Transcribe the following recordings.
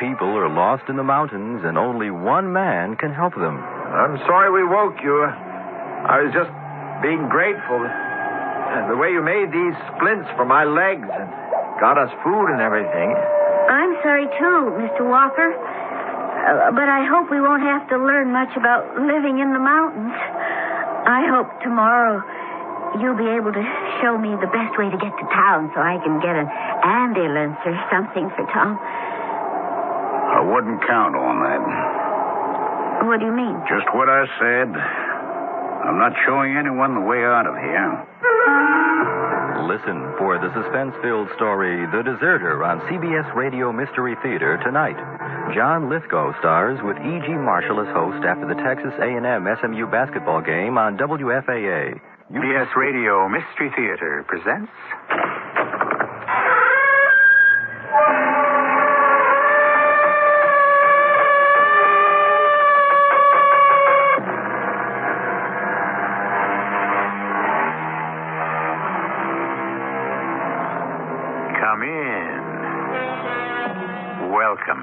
people are lost in the mountains, and only one man can help them. I'm sorry we woke you. I was just being grateful. The way you made these splints for my legs and got us food and everything. I'm sorry, too, Mr. Walker. But I hope we won't have to learn much about living in the mountains. I hope tomorrow you'll be able to show me the best way to get to town so I can get an ambulance or something for Tom. I wouldn't count on that. What do you mean? Just what I said. I'm not showing anyone the way out of here. Listen for the suspense-filled story, The Deserter, on CBS Radio Mystery Theater tonight. John Lithgow stars with E.G. Marshall as host after the Texas A&M SMU basketball game on WFAA. CBS Radio Mystery Theater presents... Come in. Welcome.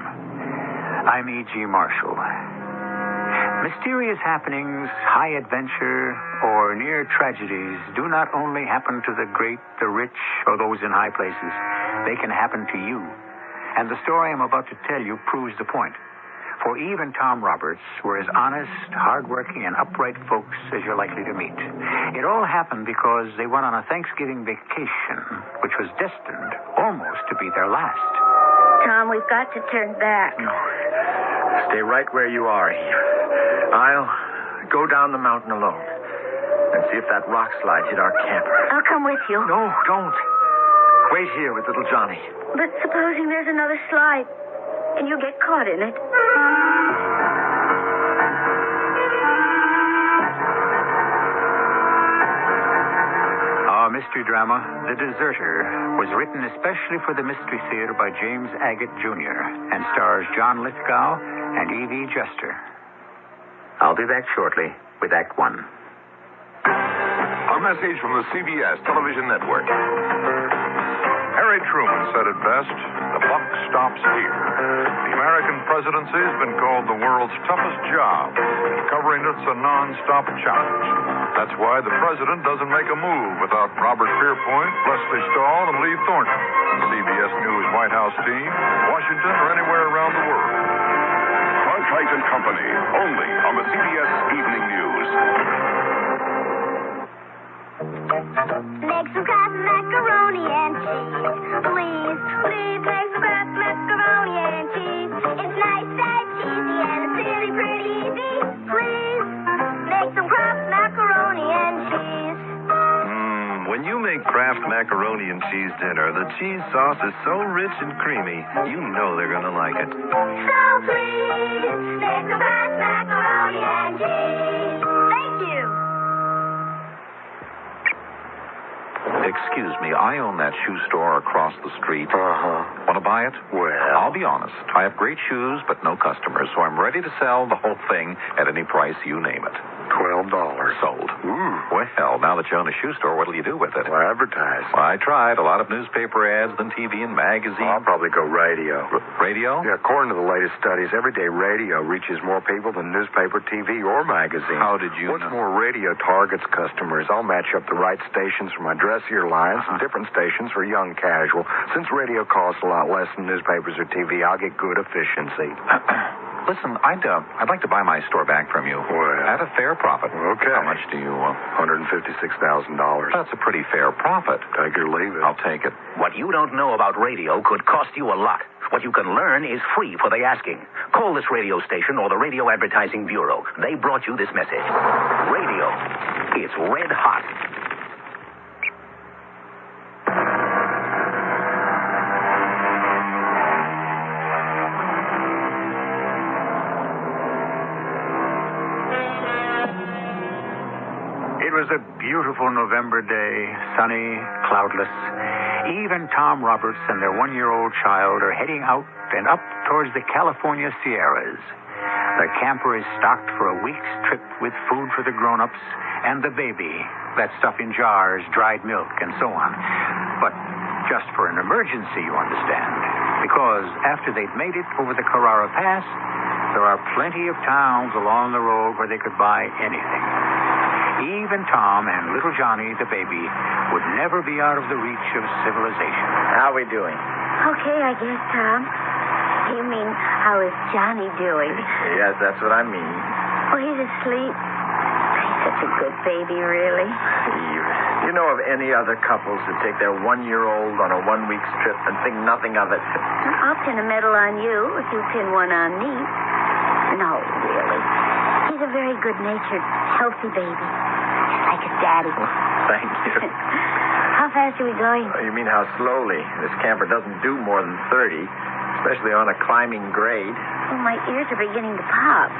I'm E.G. Marshall. Mysterious happenings, high adventure, or near tragedies do not only happen to the great, the rich, or those in high places. They can happen to you. And the story I'm about to tell you proves the point. For Eve and Tom Roberts were as honest, hardworking, and upright folks as you're likely to meet. It all happened because they went on a Thanksgiving vacation, which was destined almost to be their last. Tom, we've got to turn back. No. Stay right where you are, Eve. I'll go down the mountain alone and see if that rock slide hit our camper. I'll come with you. No, don't. Wait here with little Johnny. But supposing there's another slide and you get caught in it. Our mystery drama, The Deserter, was written especially for the Mystery Theater by James Agate, Jr. and stars John Lithgow and E.V. Jester. I'll be back shortly with Act One. A message from the CBS television network. Harry Truman said it best, the buck stops here. The American presidency has been called the world's toughest job. Covering it's a non-stop challenge. That's why the president doesn't make a move without Robert Pierpoint, Leslie Stahl, and Lee Thornton. The CBS News White House team, Washington, or anywhere around the world. Cronkite and Company, only on the CBS Evening News. Make some Kraft macaroni and cheese. Please, please make some Kraft macaroni and cheese. It's nice and cheesy and it's really pretty easy. Please, make some Kraft macaroni and cheese. When you make Kraft macaroni and cheese dinner, the cheese sauce is so rich and creamy, you know they're going to like it. So please, make some Kraft macaroni and cheese. Thank you. Excuse me, I own that shoe store across the street. Uh-huh. Want to buy it? Well. I'll be honest. I have great shoes, but no customers, so I'm ready to sell the whole thing at any price you name it. $12. Sold. Ooh. Well, now that you own a shoe store, what'll you do with it? Well, advertise. I tried. A lot of newspaper ads, then TV and magazines. I'll probably go radio. Radio? Yeah, according to the latest studies, everyday radio reaches more people than newspaper, TV, or magazine. How did you What's know? more, radio targets customers. I'll match up the right stations for my dressier lines and different stations for young casual. Since radio costs a lot less than newspapers or TV, I'll get good efficiency. Listen, I'd like to buy my store back from you. Well. At a fair profit. Okay. How much do you want? $156,000. That's a pretty fair profit. Take it or leave it. I'll take it. What you don't know about radio could cost you a lot. What you can learn is free for the asking. Call this radio station or the Radio Advertising Bureau. They brought you this message. Radio. It's red hot. It was a beautiful November day, sunny, cloudless. Eve and Tom Roberts and their one-year-old child are heading out and up towards the California Sierras. The camper is stocked for a week's trip with food for the grown-ups and the baby, that stuff in jars, dried milk, and so on. But just for an emergency, you understand. Because after they'd made it over the Carrara Pass, there are plenty of towns along the road where they could buy anything. Even Tom and little Johnny, the baby, would never be out of the reach of civilization. How are we doing? Okay, I guess, Tom. You mean, how is Johnny doing? Yes, that's what I mean. Oh, he's asleep. He's such a good baby, really. Eve, do you know of any other couples who take their 1-year-old on a 1-week trip and think nothing of it? I'll pin a medal on you if you pin one on me. No, really. He's a very good-natured, healthy baby. Just like his daddy. Thank you. How fast are we going? You mean how slowly? This camper doesn't do more than 30, especially on a climbing grade. Oh, my ears are beginning to pop.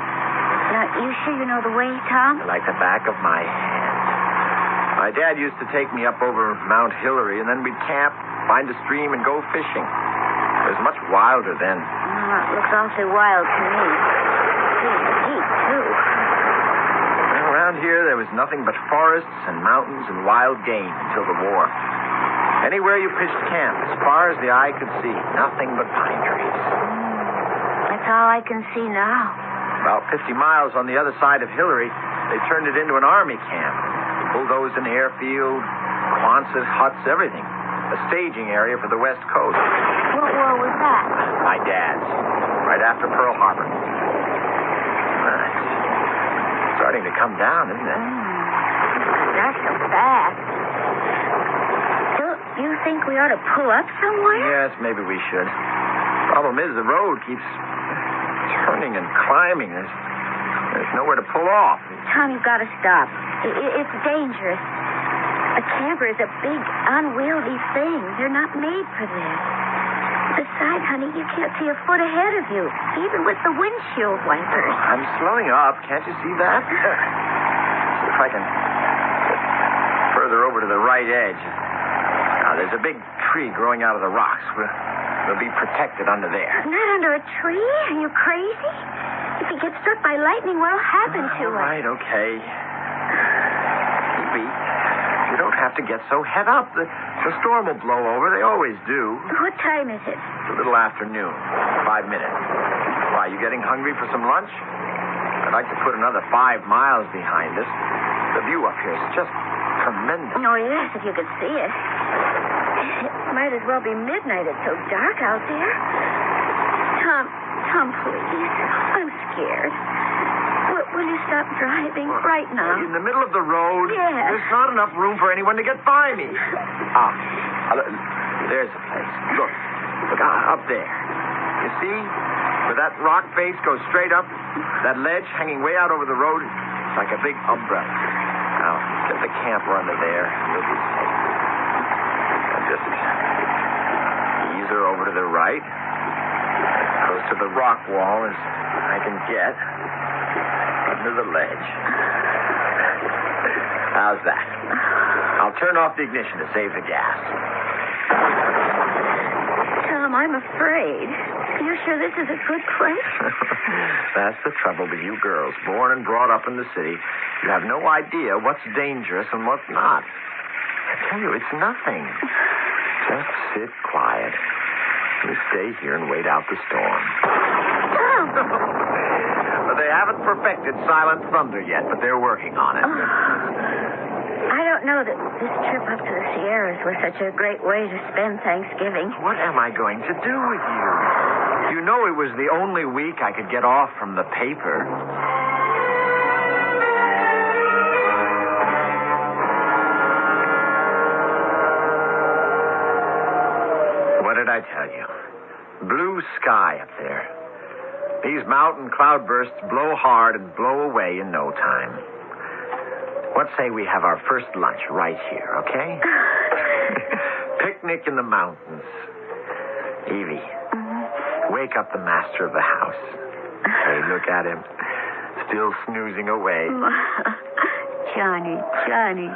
Now, you sure you know the way, Tom? Like the back of my hand. My dad used to take me up over Mount Hillary, and then we'd camp, find a stream, and go fishing. It was much wilder then. Oh, it looks awfully wild to me. Deep, too. Around here, there was nothing but forests and mountains and wild game until the war. Anywhere you pitched camp, as far as the eye could see, nothing but pine trees. That's all I can see now. About 50 miles on the other side of Hillary, they turned it into an army camp. Bulldozed an airfield, Quonset huts, everything. A staging area for the West Coast. What war was that? My dad's. Right after Pearl Harbor. It's starting to come down, isn't it? Not so fast. Don't you think we ought to pull up somewhere? Yes, maybe we should. Problem is, the road keeps turning and climbing. There's nowhere to pull off. Tom, you've got to stop. It's dangerous. A camper is a big, unwieldy thing. They're not made for this. Besides, honey, you can't see a foot ahead of you, even with the windshield wipers. I'm slowing up. Can't you see that? See if I can get further over to the right edge. Now, there's a big tree growing out of the rocks. We'll be protected under there. Not under a tree? Are you crazy? If he gets struck by lightning, what'll happen to us? All right, okay. Evie, you don't have to get so het up. The storm will blow over. They always do. What time is it? It's a little afternoon. 5 minutes. Why, you getting hungry for some lunch? I'd like to put another 5 miles behind us. The view up here is just tremendous. Oh, yes, if you could see it. It might as well be midnight. It's so dark out there. Tom, please. I'm scared. Will you stop driving right now? In the middle of the road? Yes. There's not enough room for anyone to get by me. There's the place. Look up there. You see? Where that rock face goes straight up, that ledge hanging way out over the road, it's like a big umbrella. Now, get the camper under there, and we'll be safe. Now, just ease her over to the right. Close to the rock wall as I can get. Under the ledge. How's that? I'll turn off the ignition to save the gas. Tom, I'm afraid. Are you sure this is a good place? That's the trouble with you girls. Born and brought up in the city, you have no idea what's dangerous and what's not. I tell you, it's nothing. Just sit quiet. You stay here and wait out the storm. Well, they haven't perfected silent thunder yet, but they're working on it. I don't know that this trip up to the Sierras was such a great way to spend Thanksgiving. What am I going to do with you? You know it was the only week I could get off from the paper. What did I tell you? Blue sky up there. These mountain cloudbursts blow hard and blow away in no time. What say we have our first lunch right here, okay? Picnic in the mountains. Evie, wake up the master of the house. Hey, look at him. Still snoozing away. Johnny.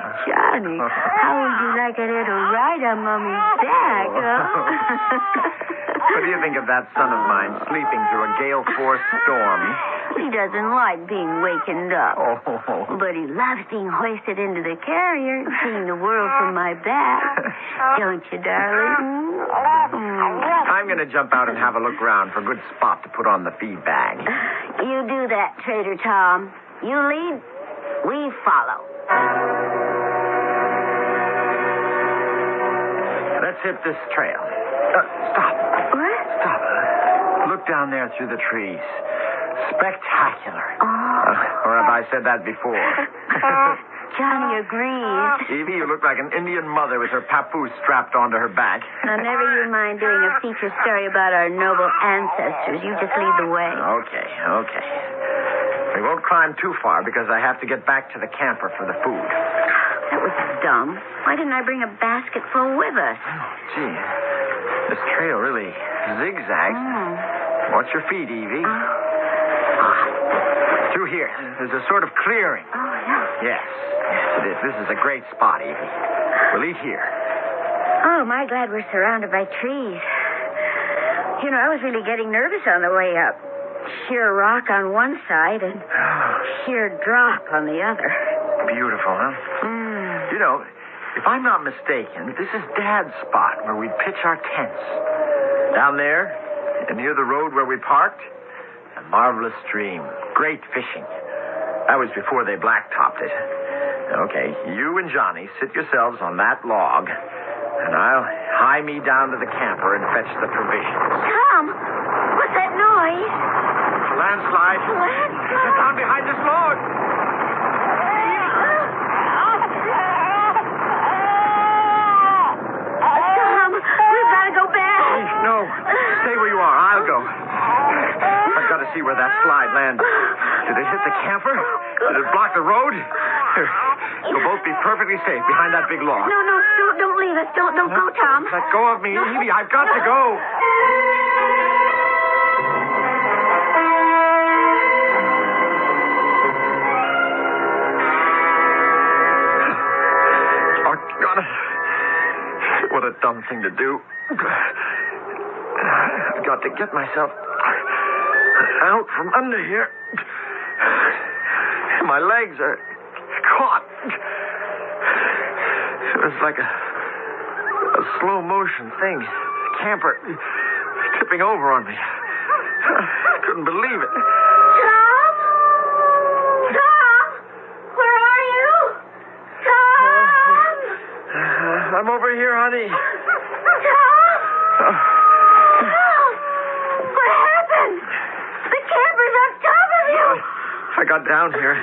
How would you like a little ride on Mommy's back, huh? What do you think of that son of mine sleeping through a gale-force storm? He doesn't like being wakened up. Oh. But he loves being hoisted into the carrier, seeing the world from my back. Don't you, darling? I'm going to jump out and have a look around for a good spot to put on the feed bag. You do that, Trader Tom. You lead, we follow. Let's hit this trail. Stop. What? Stop. Look down there through the trees. Spectacular. Or have I said that before? Johnny agrees. Evie, you look like an Indian mother with her papoose strapped onto her back. Now, never you mind doing a feature story about our noble ancestors. You just lead the way. Okay. We won't climb too far because I have to get back to the camper for the food. That was dumb. Why didn't I bring a basket full with us? Oh, gee. This trail really zigzags. Watch your feet, Evie. Through here. There's a sort of clearing. Oh, yeah. Yes, it is. This is a great spot, Evie. We'll eat here. Oh, my glad we're surrounded by trees. You know, I was really getting nervous on the way up. Sheer rock on one side and sheer drop on the other. Beautiful, huh? You know, if I'm not mistaken, this is Dad's spot where we pitch our tents. Down there, near the road where we parked, a marvelous stream. Great fishing. That was before they blacktopped it. Okay, you and Johnny sit yourselves on that log, and I'll hie me down to the camper and fetch the provisions. Tom, what's that noise? A landslide. Get down behind this log. Tom, we've got to go back. No, stay where you are. I'll go. I've got to see where that slide landed. Did it hit the camper? Did it block the road? Here, you'll both be perfectly safe behind that big log. No, don't leave us. Don't go, Tom. Let go of me, Evie. I've got to go. What a dumb thing to do. I've got to get myself out from under here. My legs are caught. It was like a slow motion thing. The camper tipping over on me. I couldn't believe it. Tom? Tom? Where are you? Tom? I'm over here, honey. Tom? Tom? What happened? The camper's on top of you. I got down here,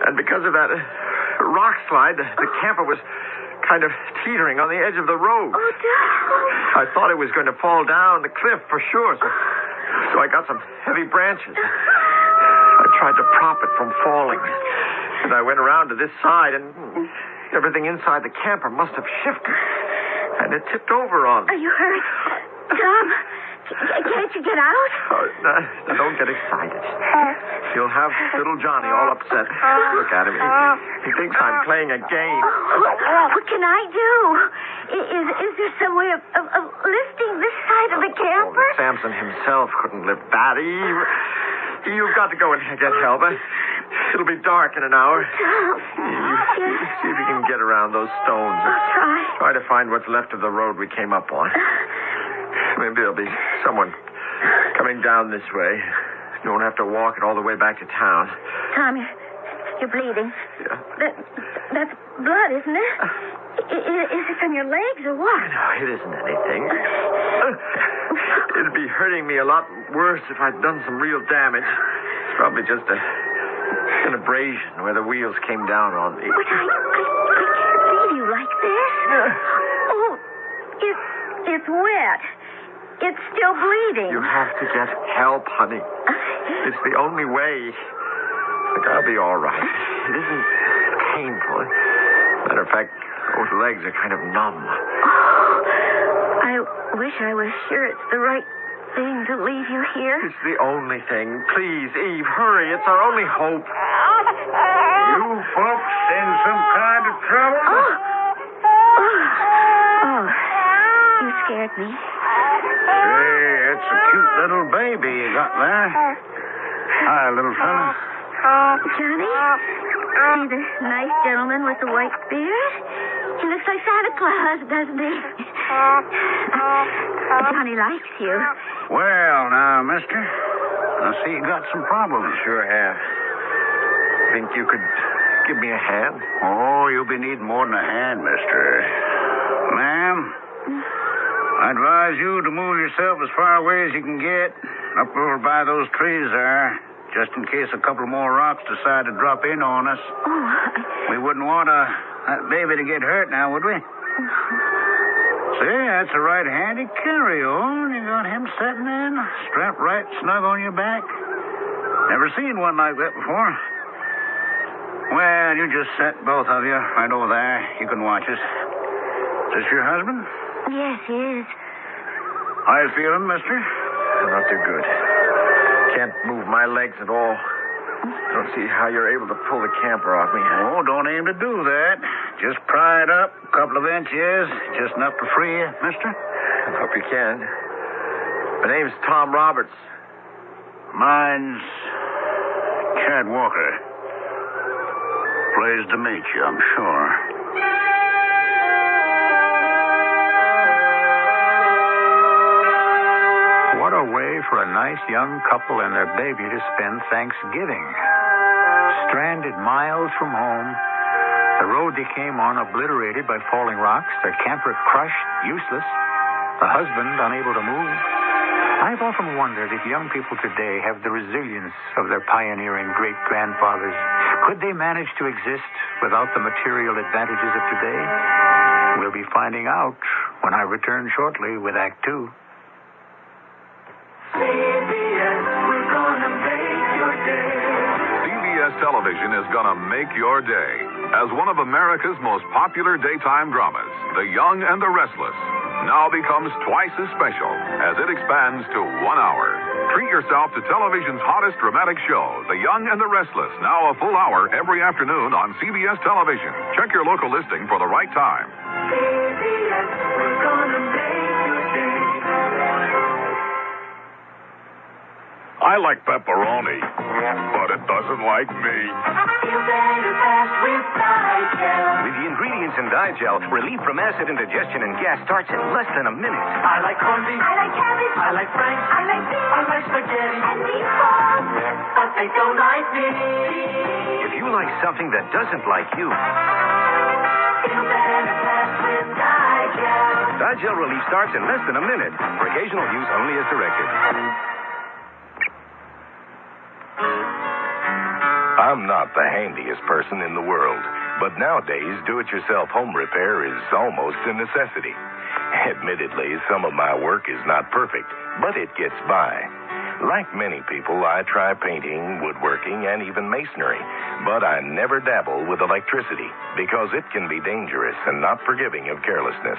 and because of that rock slide, the camper was kind of teetering on the edge of the road. Oh, Tom. I thought it was going to fall down the cliff for sure, so I got some heavy branches. I tried to prop it from falling, and I went around to this side, and everything inside the camper must have shifted, and it tipped over on me. Are you hurt? Tom, can't you get out? Oh, now don't get excited. You'll have little Johnny all upset. Look at him. He thinks I'm playing a game. What can I do? Is there some way of lifting this side of the camper? Oh, Samson himself couldn't lift that. You've got to go and get help. It'll be dark in an hour. See if you can get around those stones. I'll try. Try to find what's left of the road we came up on. Maybe there'll be someone coming down this way. You won't have to walk it all the way back to town. Tom, you're bleeding. Yeah. That's blood, isn't it? Is it from your legs or what? No, it isn't anything. It'd be hurting me a lot worse if I'd done some real damage. It's probably just an abrasion where the wheels came down on me. But I can't leave you like this. Oh, it's wet. It's still bleeding. You have to get help, honey. It's the only way. Look, I'll be all right. It isn't painful. Matter of fact, those legs are kind of numb. Oh, I wish I was sure it's the right thing to leave you here. It's the only thing. Please, Eve, hurry. It's our only hope. You folks in some kind of trouble? Oh, you scared me. Hey, it's a cute little baby you got there. Hi, little fella. Johnny? See the nice gentleman with the white beard? He looks like Santa Claus, doesn't he? Johnny likes you. Well, now, mister, I see you got some problems. Sure have. Think you could give me a hand? Oh, you'll be needing more than a hand, mister. Ma'am, I advise you to move yourself as far away as you can get, up over by those trees there, just in case a couple more rocks decide to drop in on us. Oh, We wouldn't want that baby to get hurt now, would we? See, that's a right-handed carry-on. You got him sitting in, strapped right snug on your back. Never seen one like that before. Well, you just sit, both of you, right over there. You can watch us. Is this your husband? yes, he is. How you feeling, mister? Not too good. Can't move my legs at all. Don't see how you're able to pull the camper off me. Oh, don't aim to do that. Just pry it up a couple of inches, just enough to free you, mister. I hope you can. My name's Tom Roberts. Mine's Chad Walker. Pleased to meet you, I'm sure. What a way for a nice young couple and their baby to spend Thanksgiving. Stranded miles from home, the road they came on obliterated by falling rocks, their camper crushed, useless, the husband unable to move. I've often wondered if young people today have the resilience of their pioneering great-grandfathers. Could they manage to exist without the material advantages of today? We'll be finding out when I return shortly with Act 2. CBS Television is going to make your day as one of America's most popular daytime dramas, The Young and the Restless, now becomes twice as special as it expands to 1 hour. Treat yourself to television's hottest dramatic show, The Young and the Restless, now a full hour every afternoon on CBS Television. Check your local listing for the right time. CBS, we're gonna make your day. I like pepperoni, but it doesn't like me. Feel better fast with Digel. With the ingredients in Digel, relief from acid indigestion and gas starts in less than a minute. I like corned beef. I like cabbage. I like franks. I like beef. I like spaghetti. And meatballs. But they don't like me. If you like something that doesn't like you, Feel better fast with Digel. Digel relief starts in less than a minute. For occasional use only as directed. I'm not the handiest person in the world, but nowadays do-it-yourself home repair is almost a necessity. Admittedly, some of my work is not perfect, but it gets by. Like many people, I try painting, woodworking, and even masonry, but I never dabble with electricity because it can be dangerous and not forgiving of carelessness.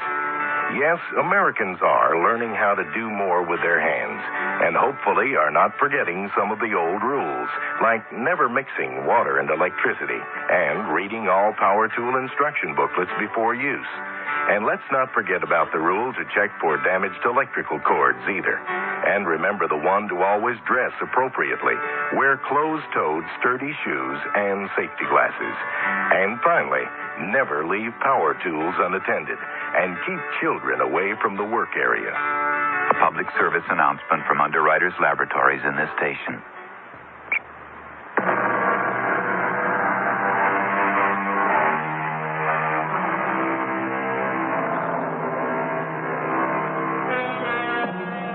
Yes, Americans are learning how to do more with their hands, and hopefully are not forgetting some of the old rules, like never mixing water and electricity, and reading all power tool instruction booklets before use. And let's not forget about the rule to check for damaged electrical cords either. And remember the one to always dress appropriately, wear closed-toed, sturdy shoes, and safety glasses. And finally, never leave power tools unattended, and keep children away from the work area. A public service announcement from Underwriters Laboratories in this station.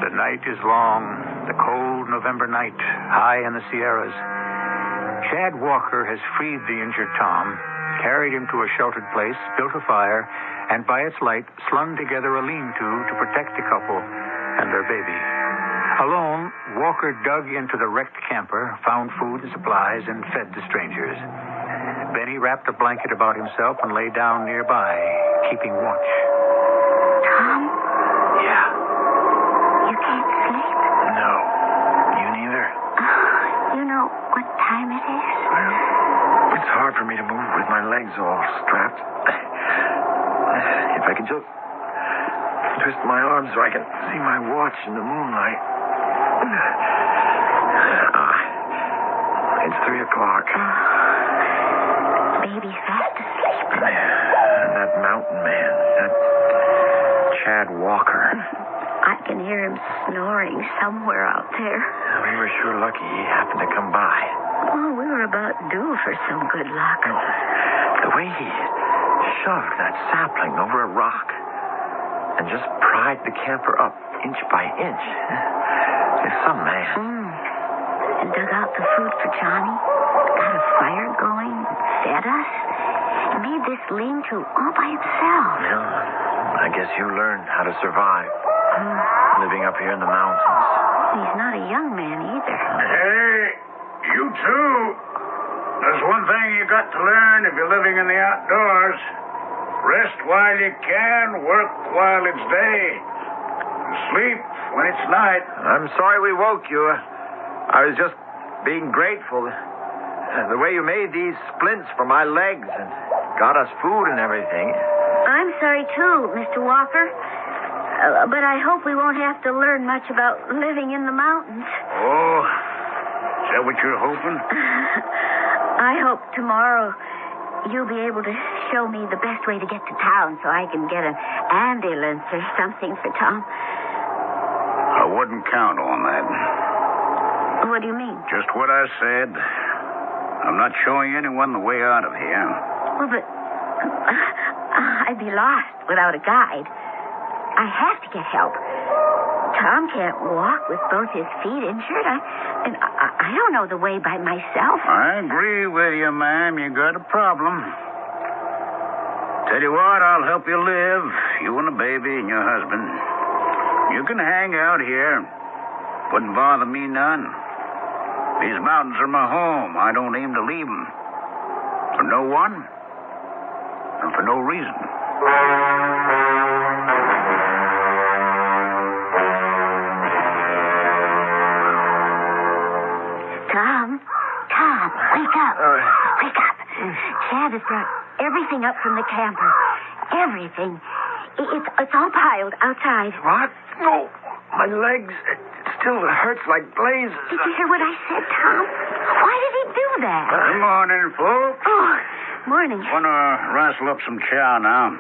The night is long, the cold November night, high in the Sierras. Chad Walker has freed the injured Tom, carried him to a sheltered place, built a fire, and by its light slung together a lean-to to protect the couple and their baby. Alone, Walker dug into the wrecked camper, found food and supplies, and fed the strangers. Then he wrapped a blanket about himself and lay down nearby, keeping watch. Tom, Yeah. you can't sleep. No. You neither? You know what time it is? Well, it's hard for me to move with my legs all strapped. If I could just twist my arms so I can see my watch in the moonlight. It's 3 o'clock. Baby's fast asleep. And that mountain man, that Chad Walker. I can hear him snoring somewhere out there. We were sure lucky he happened to come by. Oh, we were about due for some good luck. The way he shoved that sapling over a rock and just pried the camper up inch by inch. He's some man. And dug out the food for Johnny, got a fire going, fed us, and made this lean-to all by himself. Well, I guess you learned how to survive living up here in the mountains. He's not a young man either. Hey, you too. There's one thing you got to learn if you're living in the outdoors. Rest while you can, work while it's day, and sleep when it's night. I'm sorry we woke you. I was just being grateful. The way you made these splints for my legs and got us food and everything. I'm sorry, too, Mr. Walker. But I hope we won't have to learn much about living in the mountains. Oh, is that what you're hoping? I hope tomorrow you'll be able to show me the best way to get to town so I can get an ambulance or something for Tom. I wouldn't count on that. What do you mean? Just what I said. I'm not showing anyone the way out of here. Well, but I'd be lost without a guide. I have to get help. Tom can't walk with both his feet injured. I don't know the way by myself. I agree with you, ma'am. You got a problem. Tell you what, I'll help you live. You and the baby and your husband. You can hang out here. Wouldn't bother me none. These mountains are my home. I don't aim to leave them. For no one, and for no reason. Tom, wake up. Wake up. Chad has brought everything up from the camper. Everything. It's all piled outside. What? No. My legs, it still hurts like blazes. Did you hear what I said, Tom? Why did he do that? Good morning, folks. Oh, morning. Want to rustle up some chow now.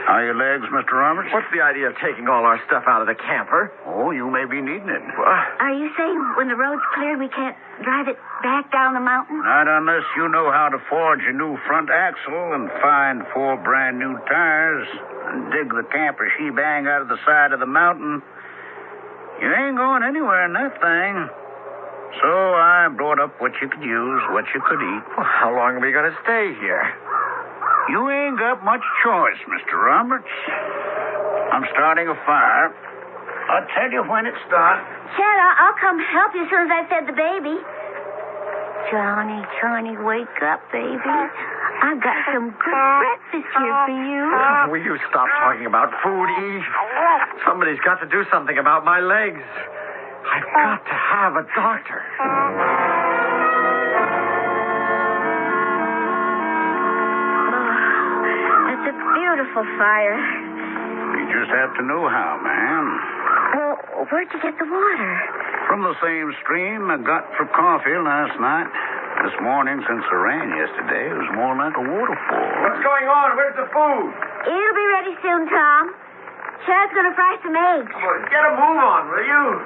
How are your legs, Mr. Roberts? What's the idea of taking all our stuff out of the camper? Oh, you may be needing it. Are you saying when the road's cleared we can't drive it back down the mountain? Not unless you know how to forge a new front axle and find 4 brand new tires and dig the camper shebang out of the side of the mountain. You ain't going anywhere in that thing. So I brought up what you could use, what you could eat. Well, how long are we going to stay here? You ain't got much choice, Mr. Roberts. I'm starting a fire. I'll tell you when it starts. Chad, I'll come help you as soon as I fed the baby. Johnny, wake up, baby. I've got some good breakfast here for you. Will you stop talking about food, Eve? Somebody's got to do something about my legs. I've got to have a doctor. It's a beautiful fire. You just have to know how, ma'am. Well, where'd you get the water? From the same stream I got for coffee last night. This morning, since the rain yesterday, it was more like a waterfall. What's going on? Where's the food? It'll be ready soon, Tom. Chad's going to fry some eggs. Well, get a move on, will you?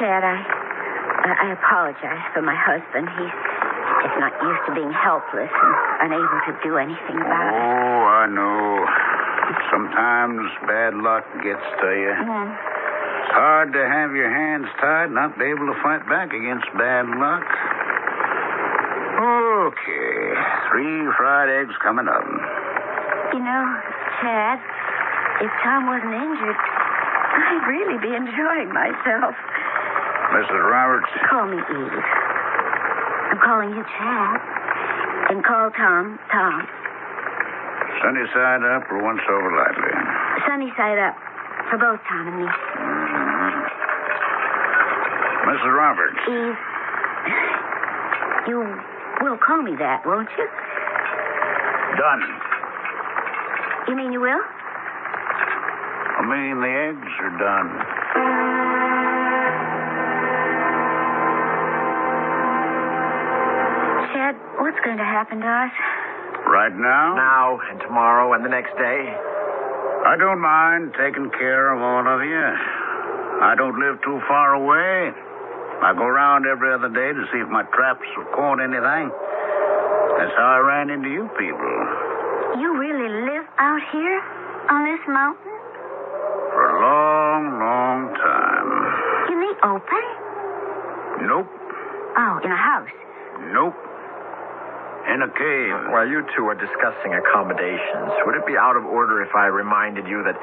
Chad, I apologize for my husband. He's just not used to being helpless and unable to do anything about it. Oh, I know. Sometimes bad luck gets to you. It's hard to have your hands tied, not be able to fight back against bad luck. Okay, 3 fried eggs coming up. You know, Chad, if Tom wasn't injured, I'd really be enjoying myself. Mrs. Roberts. Call me Eve. I'm calling you Chad. And call Tom. Sunny side up or once over lightly? Sunny side up. For both Tom and me. Mrs. Roberts. Eve, you will call me that, won't you? Done. You mean you will? I mean, the eggs are done. Chad, what's going to happen to us? Right now? Now and tomorrow and the next day. I don't mind taking care of all of you. I don't live too far away. I go around every other day to see if my traps have caught anything. That's how I ran into you people. You really live out here on this mountain? For a long, long time. In the open? Nope. Oh, in a house? Nope. In a cave. While you two are discussing accommodations, would it be out of order if I reminded you that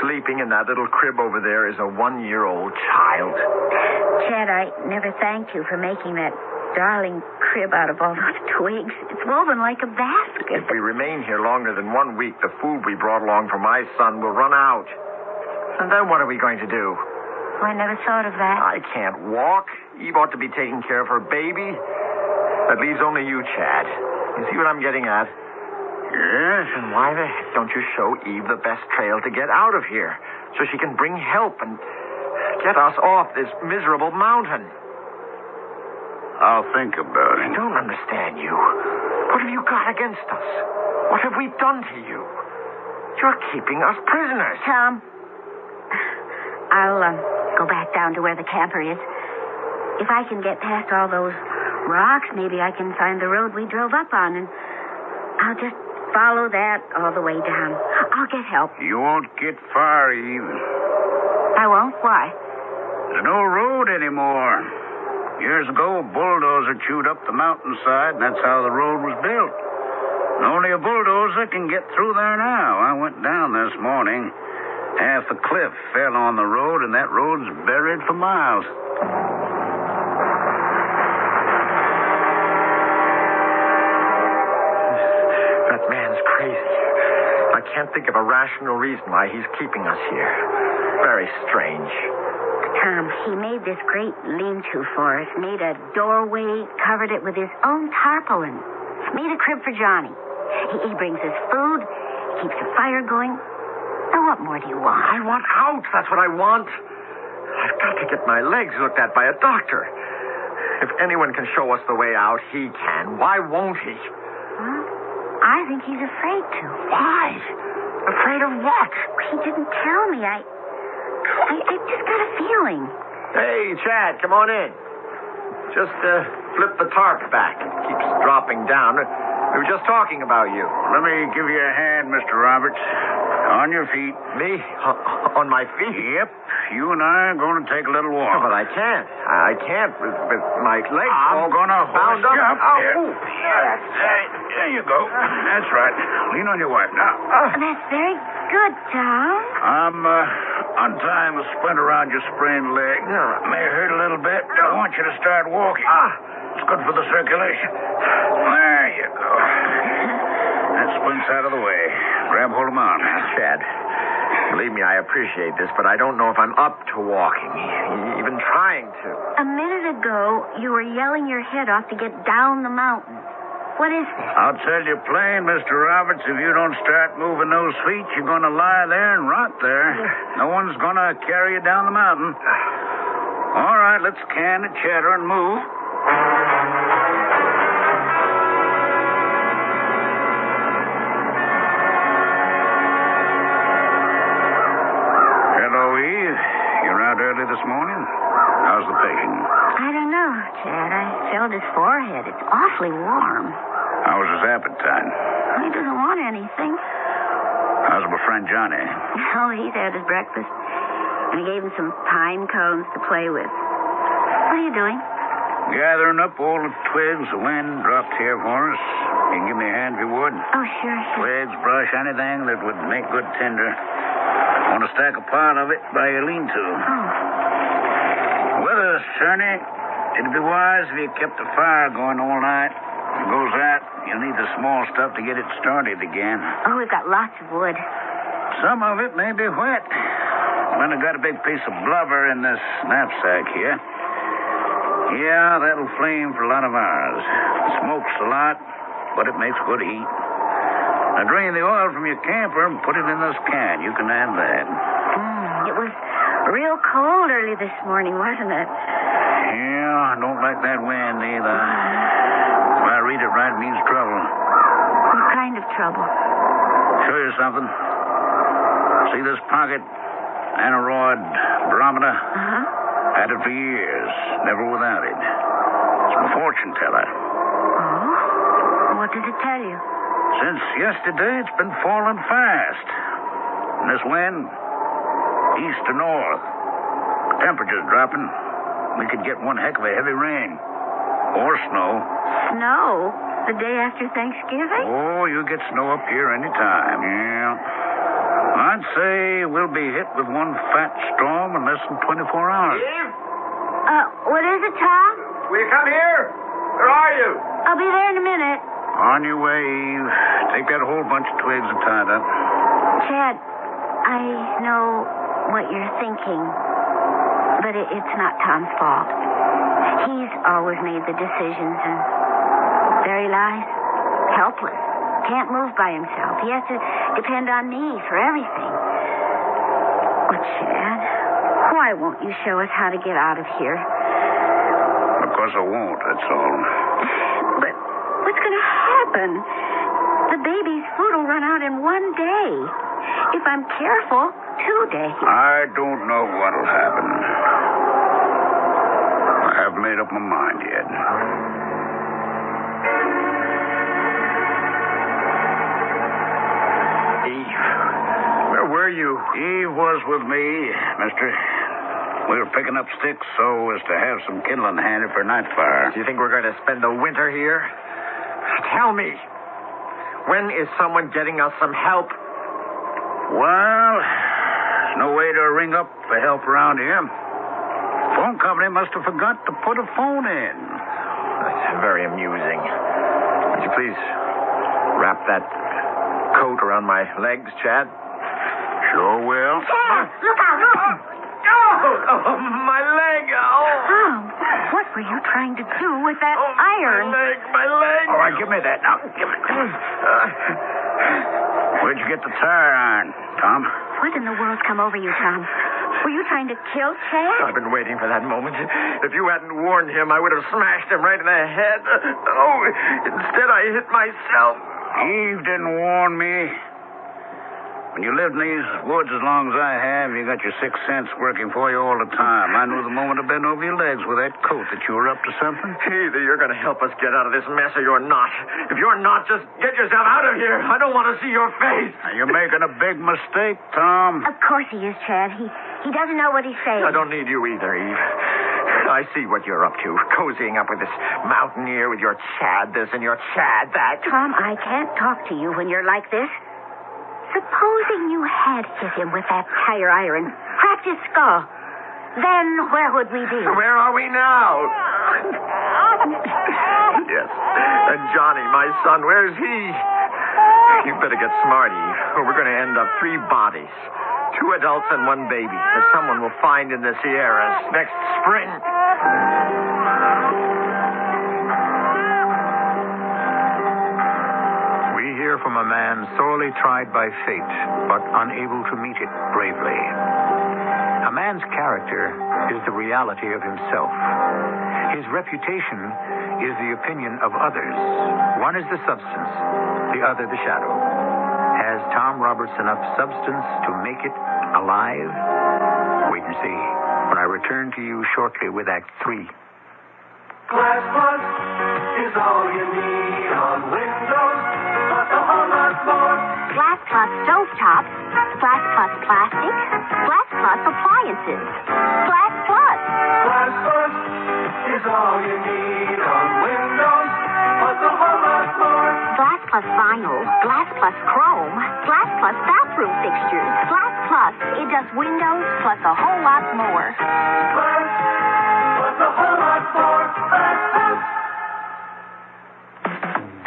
sleeping in that little crib over there is a 1-year-old child? Chad, I never thanked you for making that darling crib out of all those twigs. It's woven like a basket. If we remain here longer than 1 week, the food we brought along for my son will run out. And then what are we going to do? Oh, I never thought of that. I can't walk. Eve ought to be taking care of her baby. That leaves only you, Chad. You see what I'm getting at? Yes? And why the heck don't you show Eve the best trail to get out of here so she can bring help and get us off this miserable mountain? I'll think about it. I don't understand you. What have you got against us? What have we done to you? You're keeping us prisoners. Tom, I'll go back down to where the camper is. If I can get past all those rocks, maybe I can find the road we drove up on, and I'll just follow that all the way down. I'll get help. You won't get far, Eve. I won't? Why? There's no road anymore. Years ago, a bulldozer chewed up the mountainside, and that's how the road was built. And only a bulldozer can get through there now. I went down this morning. Half the cliff fell on the road, and that road's buried for miles. That man's crazy. I can't think of a rational reason why he's keeping us here. Very strange. Tom, he made this great lean-to for us, made a doorway, covered it with his own tarpaulin, made a crib for Johnny. He brings us food, keeps the fire going. Now, what more do you want? I want out. That's what I want. I've got to get my legs looked at by a doctor. If anyone can show us the way out, he can. Why won't he? Well, I think he's afraid to. Why? Afraid of what? He didn't tell me. I just got a feeling. Hey, Chad, come on in. Just flip the tarp back. It keeps dropping down. We were just talking about you. Let me give you a hand, Mr. Roberts. On your feet. Me? On my feet? Yep. You and I are going to take a little walk. Oh, but I can't. I can't with my legs I'm going to bound hoist up. you up. Oh, There you go. That's right. Lean on your wife now. That's very good, Tom. I'm untying the splint around your sprained leg. Yeah. May hurt a little bit. I want you to start walking. It's good for the circulation. There you go. That splint's out of the way. Grab hold of my arm now. Chad, believe me, I appreciate this, but I don't know if I'm up to walking, even trying to. A minute ago, you were yelling your head off to get down the mountain. What is this? I'll tell you plain, Mr. Roberts, if you don't start moving those feet, you're going to lie there and rot there. No one's going to carry you down the mountain. All right, let's can and chatter and move. Hello, Eve. You're out early this morning? How's the patient? I don't know, Chad. I felt his forehead. It's awfully warm. How was his appetite? He doesn't want anything. How's my friend Johnny? Oh, he's had his breakfast. And I gave him some pine cones to play with. What are you doing? Gathering up all the twigs the wind dropped here for us. You can give me a hand if you would. Oh, sure. Twigs, brush, anything that would make good tinder. Want to stack a pile of it by your lean-to. Oh. Weather's turning. It'd be wise if you kept the fire going all night. If it goes out, you'll need the small stuff to get it started again. Oh, we've got lots of wood. Some of it may be wet. Then I got a big piece of blubber in this knapsack here. Yeah, that'll flame for a lot of hours. Smokes a lot, but it makes good heat. Now drain the oil from your camper and put it in this can. You can have that. It was real cold early this morning, wasn't it? Yeah, I don't like that wind either. If I read it right, it means trouble. What kind of trouble? Show you something. See this pocket? Aneroid barometer? Uh-huh. Had it for years. Never without it. It's a fortune teller. Oh? What does it tell you? Since yesterday, it's been falling fast. And this wind, east to north. Temperature's dropping. We could get one heck of a heavy rain. Or snow. Snow? The day after Thanksgiving? Oh, you get snow up here any time. Yeah. I'd say we'll be hit with one fat storm in less than 24 hours. Eve? What is it, Tom? Will you come here? Where are you? I'll be there in a minute. On your way, Eve. Take that whole bunch of twigs and tie it up. Chad, I know what you're thinking, but it's not Tom's fault. He's always made the decisions, and there he lies, helpless. Can't move by himself. He has to depend on me for everything. But, Chad, why won't you show us how to get out of here? Because I won't, that's all. But what's going to happen? The baby's food will run out in one day. If I'm careful, 2 days. I don't know what'll happen. I haven't made up my mind yet. Eve, where were you? Eve was with me, mister. We were picking up sticks so as to have some kindling handy for a night fire. Do you think we're going to spend the winter here? Tell me, when is someone getting us some help? Well, there's no way to ring up for help around here. Phone company must have forgot to put a phone in. That's very amusing. Would you please wrap that coat around my legs, Chad? Sure will. Chad, look out. Oh, my leg. Oh. Tom, what were you trying to do with that iron? My leg. All right, give me that now. Give me Where'd you get the tire iron, Tom? What in the world's come over you, Tom? Were you trying to kill Chad? I've been waiting for that moment. If you hadn't warned him, I would have smashed him right in the head. Oh, instead I hit myself. Eve didn't warn me. When you lived in these woods as long as I have, you got your sixth sense working for you all the time. I knew the moment I bent over your legs with that coat that you were up to something. Either you're going to help us get out of this mess or you're not. If you're not, just get yourself out of here. I don't want to see your face. Now, you're making a big mistake, Tom. Of course he is, Chad. He doesn't know what he's saying. I don't need you either, Eve. I see what you're up to, cozying up with this mountaineer with your Chad this and your Chad that. Tom, I can't talk to you when you're like this. Supposing you had hit him with that tire iron, cracked his skull, then where would we be? Where are we now? Yes. And Johnny, my son, where's he? You better get smart, Eve, or we're going to end up 3 bodies. 2 adults and 1 baby that someone will find in the Sierras next spring. From a man sorely tried by fate, but unable to meet it bravely. A man's character is the reality of himself. His reputation is the opinion of others. One is the substance, the other the shadow. Has Tom Roberts enough substance to make it alive? Wait and see when I return to you shortly with Act 3. Glass Plus is all you need on Windows, plus a whole lot more. Glass Plus stovetops, Glass Plus plastic, Glass Plus appliances, Glass Plus. Glass Plus is all you need on Windows, plus a whole lot more. Glass Plus vinyl, Glass Plus chrome, Glass Plus bathroom fixtures, Glass Plus. It does windows plus a whole lot more. Glass plus a whole lot more. Glass Plus.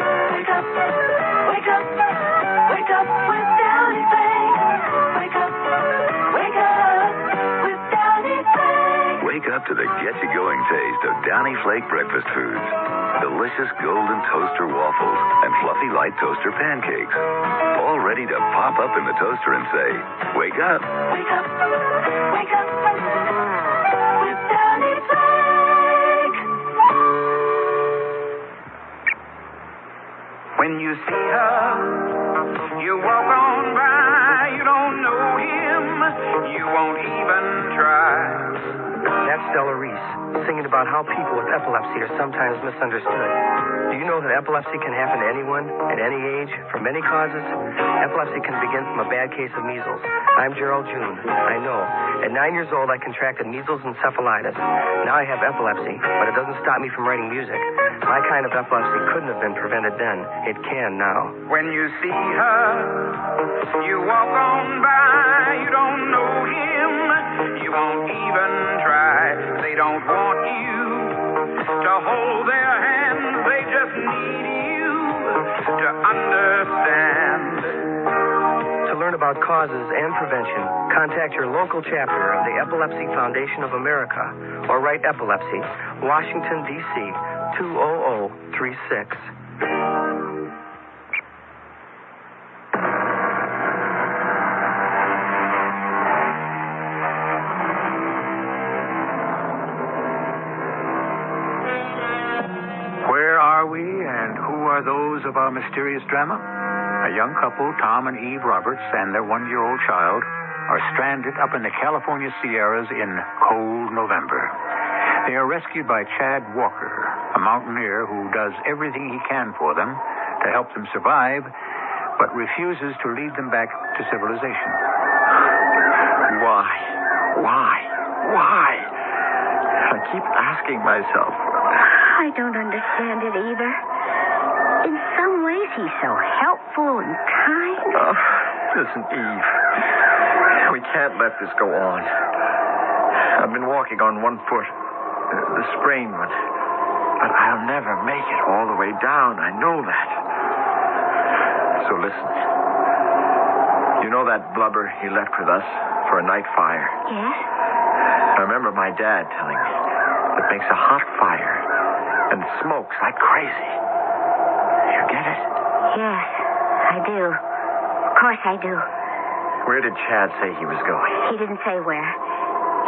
Wake up, wake up, wake up with Downy Bank. Wake up with Downy Bank. Wake up to the get-you-going taste of Downy Flake breakfast foods. Delicious golden toaster waffles and fluffy light toaster pancakes. All ready to pop up in the toaster and say, wake up. Wake up, wake up with Downy Flake. When you see her, you walk on by, you don't know it. Stella Reese, singing about how people with epilepsy are sometimes misunderstood. Do you know that epilepsy can happen to anyone, at any age, from many causes? Epilepsy can begin from a bad case of measles. I'm Gerald June. I know. At 9 years old, I contracted measles encephalitis. Now I have epilepsy, but it doesn't stop me from writing music. My kind of epilepsy couldn't have been prevented then. It can now. When you see her, you walk on by, you don't know him, you won't even try. They don't want you to hold their hands, they just need you to understand. To learn about causes and prevention, contact your local chapter of the Epilepsy Foundation of America or write Epilepsy, Washington, D.C., 20036. Where are we and who are those of our mysterious drama? A young couple, Tom and Eve Roberts, and their 1-year-old child, are stranded up in the California Sierras in cold November. They are rescued by Chad Walker, a mountaineer who does everything he can for them to help them survive, but refuses to lead them back to civilization. Why? I keep asking myself. I don't understand it either. In some ways, he's so helpful and kind. Oh, listen, Eve. We can't let this go on. I've been walking on one foot, the sprained one. But I'll never make it all the way down. I know that. So listen. You know that blubber he left with us for a night fire? Yes? I remember my dad telling me it makes a hot fire and smokes like crazy. You get it? Yes, I do. Of course I do. Where did Chad say he was going? He didn't say where.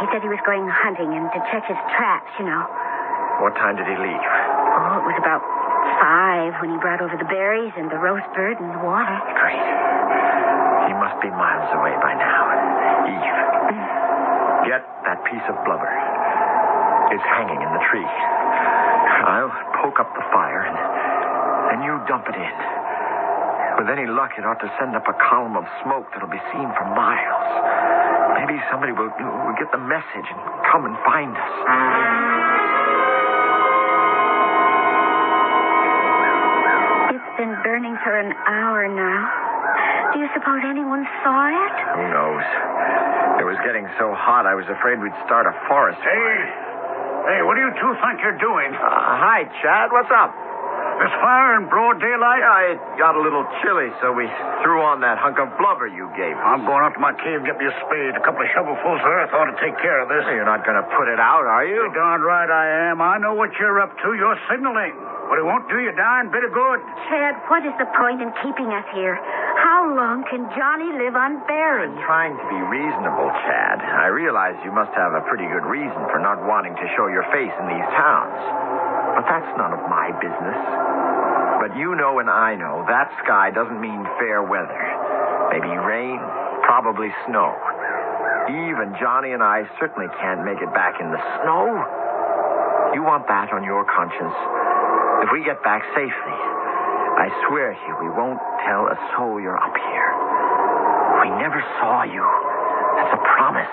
He said he was going hunting and to check his traps, you know. What time did he leave? Oh, it was about 5 when he brought over the berries and the roast bird and the water. Great. He must be miles away by now. Eve, get that piece of blubber. It's hanging in the tree. I'll poke up the fire and you dump it in. With any luck, it ought to send up a column of smoke that'll be seen for miles. Maybe somebody will get the message and come and find us. It's been burning for an hour now. Do you suppose anyone saw it? Who knows? It was getting so hot, I was afraid we'd start a forest fire. Hey, what do you two think you're doing? Hi, Chad. What's up? This fire in broad daylight? It got a little chilly, so we threw on that hunk of blubber you gave us. I'm going up to my cave, get me a spade. A couple of shovelfuls of earth ought to take care of this. You're not going to put it out, are you? You're darn right I am. I know what you're up to. You're signaling. But it won't do you a darn bit of good. Chad, what is the point in keeping us here? How long can Johnny live on berries? I'm trying to be reasonable, Chad. I realize you must have a pretty good reason for not wanting to show your face in these towns. But that's none of my business. But you know and I know that sky doesn't mean fair weather. Maybe rain, probably snow. Even Johnny and I certainly can't make it back in the snow. You want that on your conscience. If we get back safely, I swear to you we won't tell a soul you're up here. We never saw you. That's a promise.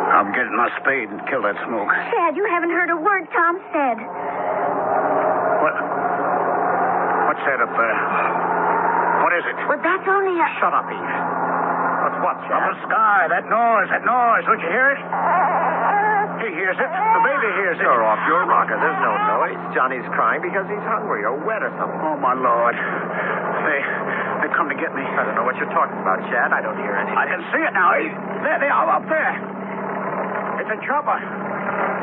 I'm getting my spade and kill that smoke. Chad, you haven't heard a word Tom said. What's that up there? What is it? Well, that's only a... Shut up, Eve. What's what, Chad? Up in the sky. That noise. Don't you hear it? He hears it. The baby hears it. You're off your rocker. There's no noise. Johnny's crying because he's hungry or wet or something. Oh, my Lord. They come to get me. I don't know what you're talking about, Chad. I don't hear anything. I can see it now. There they are up there. It's a chopper.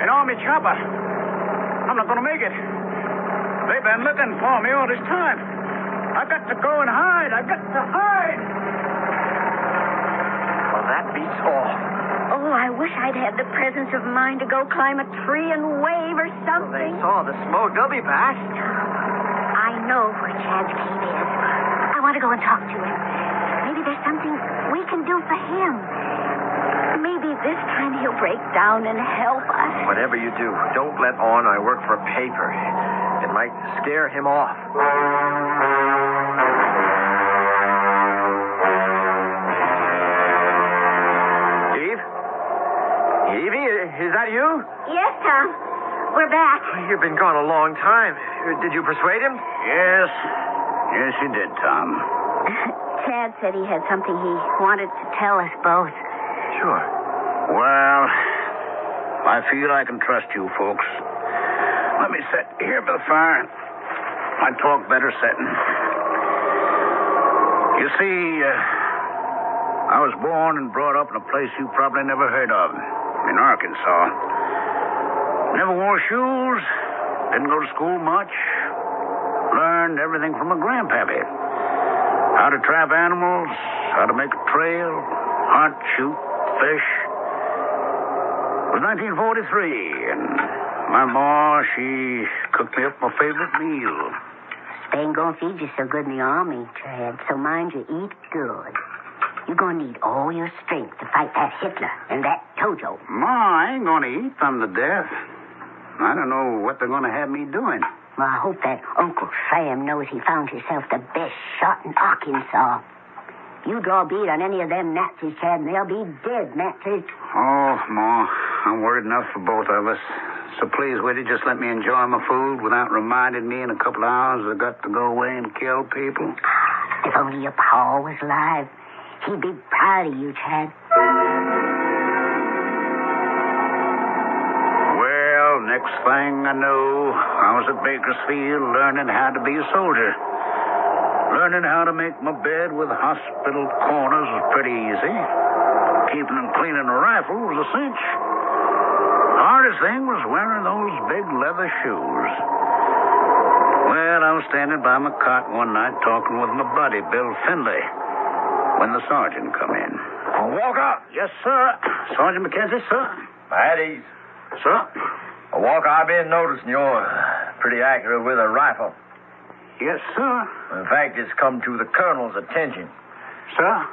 An army chopper. I'm not going to make it. They've been looking for me all this time. I got to go and hide. I got to hide. Well, that beats all. Oh, I wish I'd had the presence of mind to go climb a tree and wave or something. Well, they saw the smoke. They'll be back. I know where Chad's cave is. I want to go and talk to him. Maybe there's something we can do for him. Maybe this time he'll break down and help us. Whatever you do, don't let on I work for a paper. It might scare him off. Evie, is that you? Yes, Tom. We're back. You've been gone a long time. Did you persuade him? Yes. Yes, you did, Tom. Chad said he had something he wanted to tell us both. Sure. Well, I feel I can trust you folks. Let me sit here by the fire. I talk better sitting. You see, I was born and brought up in a place you probably never heard of, in Arkansas. Never wore shoes, didn't go to school much. Learned everything from a grandpappy. How to trap animals, how to make a trail, hunt, shoot, fish. It was 1943, and my ma, she cooked me up my favorite meal. They ain't gonna feed you so good in the army, Chad, so mind you eat good. You're gonna need all your strength to fight that Hitler and that Tojo. Ma, I ain't gonna eat them to death. I don't know what they're gonna have me doing. Well, I hope that Uncle Sam knows he found himself the best shot in Arkansas. You draw a bead on any of them Nazis, Chad, and they'll be dead Nazis. Oh, Ma, I'm worried enough for both of us. So please, will you just let me enjoy my food without reminding me in a couple of hours I've got to go away and kill people? If only your pa was alive, he'd be proud of you, Chad. Well, next thing I know, I was at Bakersfield learning how to be a soldier. Learning how to make my bed with hospital corners was pretty easy. Keeping and cleaning a rifle was a cinch. The hardest thing was wearing those big leather shoes. Well, I was standing by my cot one night talking with my buddy, Bill Finley, when the sergeant come in. Walker? Yes, sir. Sergeant McKenzie, sir. At ease. Sir? Walker, I've been noticing you're pretty accurate with a rifle. Yes, sir. In fact, it's come to the colonel's attention. Sir?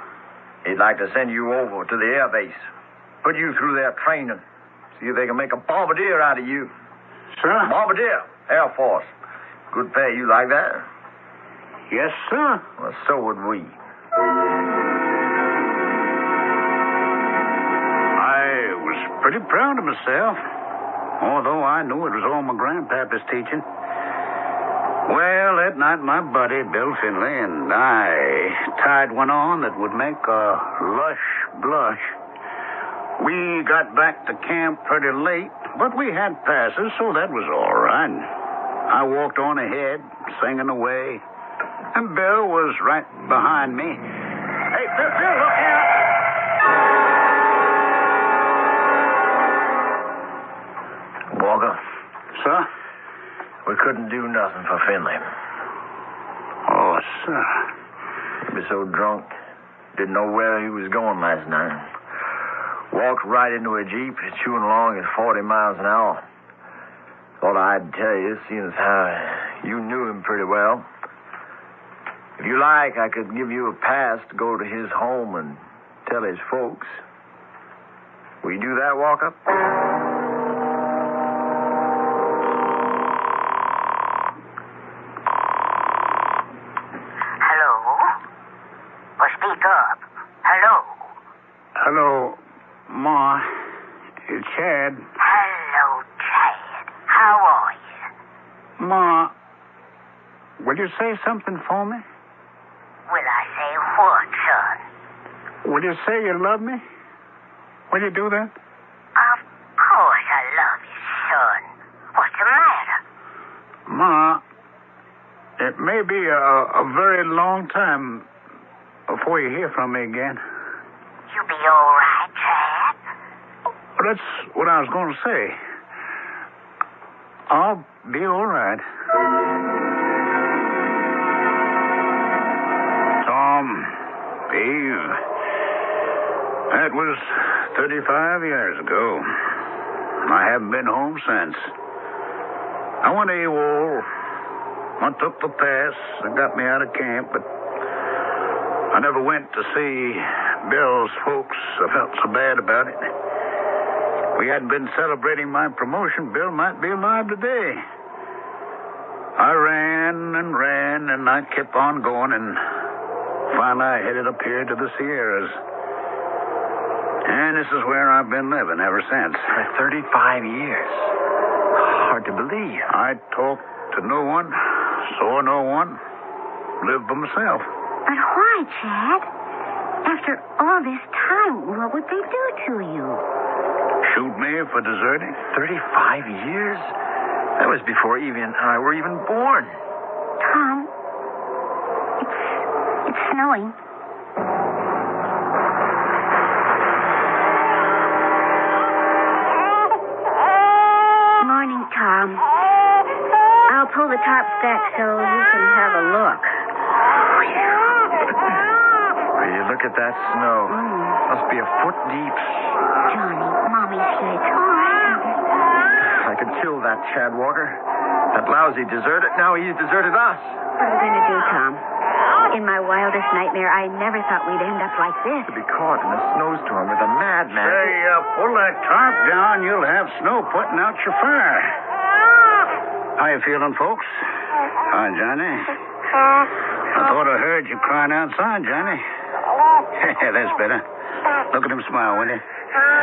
He'd like to send you over to the air base. Put you through their training. See if they can make a bombardier out of you. Sir? Bombardier. Air Force. Good pay. You like that? Yes, sir. Well, so would we. I was pretty proud of myself, although I knew it was all my grandpapa's teaching. Well, that night, my buddy, Bill Finley, and I tied one on that would make a lush blush. We got back to camp pretty late, but we had passes, so that was all right. I walked on ahead, singing away, and Bill was right behind me. Hey, Bill, look out! Walker? Sir? We couldn't do nothing for Finley. Oh, sir. He was so drunk, didn't know where he was going last night. Walked right into a Jeep, chewing along at 40 miles an hour. Thought I'd tell you, seeing as how you knew him pretty well. If you like, I could give you a pass to go to his home and tell his folks. Will you do that, Walker? Hello, Ma. It's Chad. Hello, Chad. How are you? Ma, will you say something for me? Will I say what, son? Will you say you love me? Will you do that? Of course I love you, son. What's the matter? Ma, it may be a very long time before you hear from me again. You be all right, Chad? Well, that's what I was going to say. I'll be all right. Tom, Eve, that was 35 years ago. I haven't been home since. I went AWOL. I took the pass that got me out of camp, but I never went to see Bill's folks felt so bad about it. If we hadn't been celebrating my promotion, Bill might be alive today. I ran, and I kept on going, and finally I headed up here to the Sierras. And this is where I've been living ever since. For 35 years. Hard to believe. I talked to no one, saw no one, lived by myself. But why, Chad? After all this time, what would they do to you? Shoot me for deserting. 35 years? That was before Evie and I were even born. Tom, it's snowing. Morning, Tom. I'll pull the tarps back so you can have a look. Will you look at that snow? Must be a foot deep. Johnny, Mommy's here. It's all right. I could kill that Chad Walker. That lousy deserter. Now he's deserted us. What are we going to do, Tom? In my wildest nightmare, I never thought we'd end up like this. To be caught in a snowstorm with a madman. Say, pull that tarp down. You'll have snow putting out your fire. How you feeling, folks? Hi, Johnny. I thought I heard you crying outside, Johnny. That's better. Look at him smile, will you?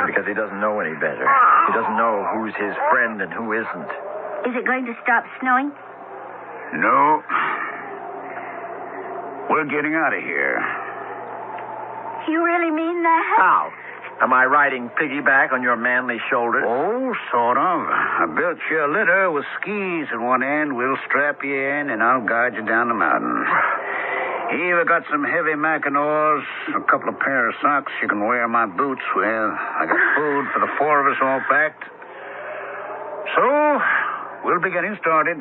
Because he doesn't know any better. He doesn't know who's his friend and who isn't. Is it going to stop snowing? No. We're getting out of here. You really mean that? How? Am I riding piggyback on your manly shoulders? Oh, sort of. I built you a litter with skis at one end. We'll strap you in, and I'll guide you down the mountain. Eva got some heavy mackinaws, a couple of pair of socks you can wear my boots with. I got food for the four of us all packed. So, we'll be getting started.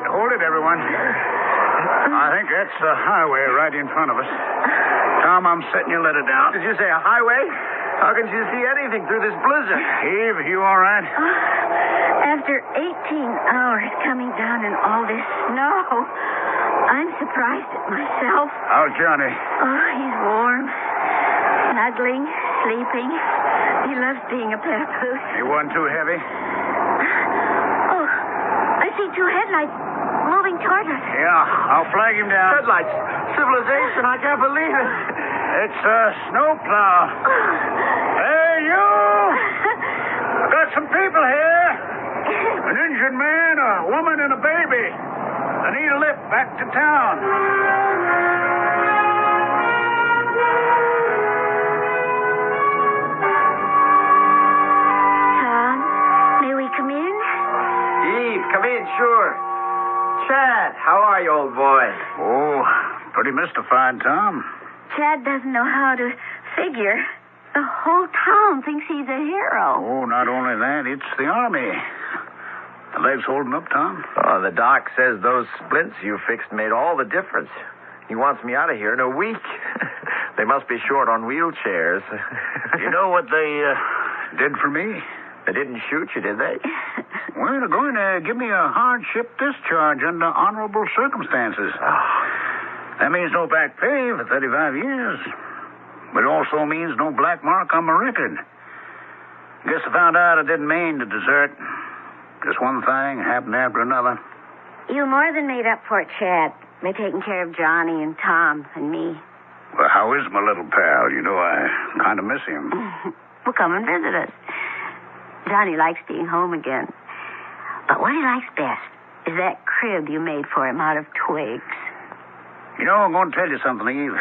Hold it, everyone. I think that's the highway right in front of us. Tom, I'm setting your letter down. Did you say a highway? How can you see anything through this blizzard? Eve, you all right? After 18 hours coming down in all this snow, I'm surprised at myself. How's Johnny? Oh, he's warm, snuggling, sleeping. He loves being a papoose. He wasn't too heavy? Oh, I see two headlights moving toward us. Yeah, I'll flag him down. Headlights. Civilization, I can't believe it. It's a snowplow. Hey, you! I've got some people here. An injured man, a woman, and a baby. I need a lift back to town. Tom, may we come in? Eve, come in, sure. Chad, how are you, old boy? Oh, pretty mystified, Tom. Chad doesn't know how to figure. The whole town thinks he's a hero. Oh, not only that, it's the Army. The leg's holding up, Tom? Oh, the doc says those splints you fixed made all the difference. He wants me out of here in a week. They must be short on wheelchairs. You know what they did for me? They didn't shoot you, did they? Well, they're going to give me a hardship discharge under honorable circumstances. That means no back pay for 35 years. But it also means no black mark on my record. Guess I found out I didn't mean to desert. Just one thing happened after another. You more than made up for it, Chad, by taking care of Johnny and Tom and me. Well, how is my little pal? You know, I kind of miss him. Well, come and visit us. Johnny likes being home again. But what he likes best is that crib you made for him out of twigs. You know, I'm going to tell you something, Eve.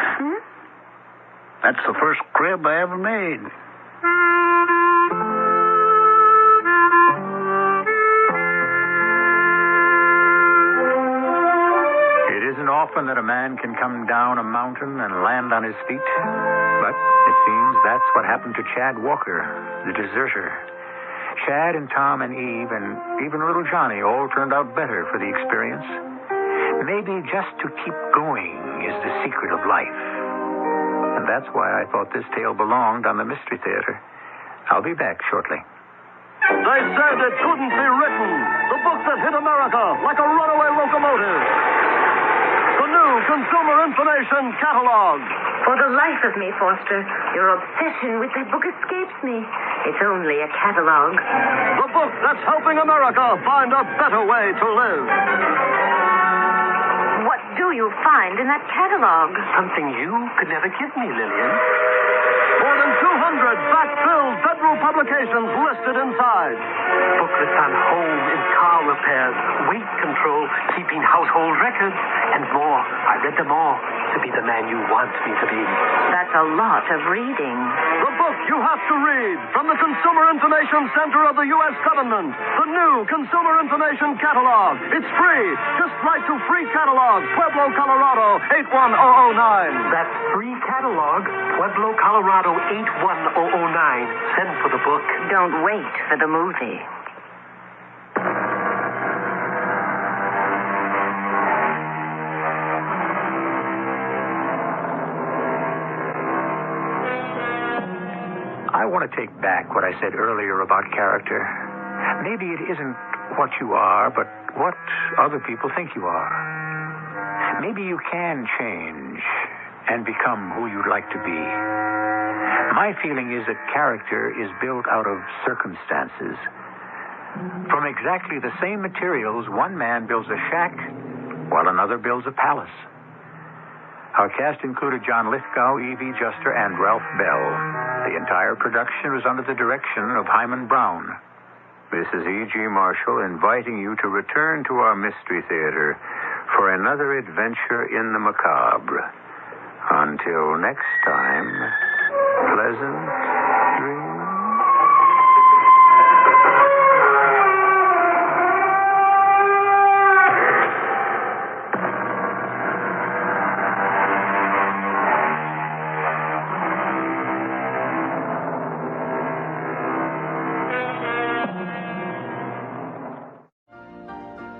That's the first crib I ever made. It isn't often that a man can come down a mountain and land on his feet. But it seems that's what happened to Chad Walker, the deserter. Chad and Tom and Eve and even little Johnny all turned out better for the experience. Maybe just to keep going is the secret of life. And that's why I thought this tale belonged on the Mystery Theater. I'll be back shortly. They said it couldn't be written. The book hit America like a runaway locomotive. The new Consumer Information Catalog. For the life of me, Foster, your obsession with that book escapes me. It's only a catalog. The book that's helping America find a better way to live. What do you find in that catalog? Something you could never give me, Lillian. More than 200 fact-filled federal publications listed inside. Booklets on home and car repairs, weight control, keeping household records, and more. I read them all to be the man you want me to be. That's a lot of reading. The book you have to read from the Consumer Information Center of the U.S. Government. The new Consumer Information Catalog. It's free. Just write to Free Catalog, Pueblo, Colorado, 81009. That's Free Catalog, Pueblo, Colorado, 81009. Send for the book. Don't wait for the movie. I want to take back what I said earlier about character. Maybe it isn't what you are, but what other people think you are. Maybe you can change and become who you'd like to be. My feeling is that character is built out of circumstances. From exactly the same materials, one man builds a shack while another builds a palace. Our cast included John Lithgow, Evie Juster, and Ralph Bell. The entire production was under the direction of Hyman Brown. This is E.G. Marshall inviting you to return to our Mystery Theater for another adventure in the macabre. Until next time, pleasant dreams.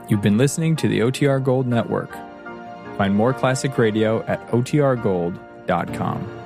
You've been listening to the OTR Gold Network. Find more classic radio at otrgold.com.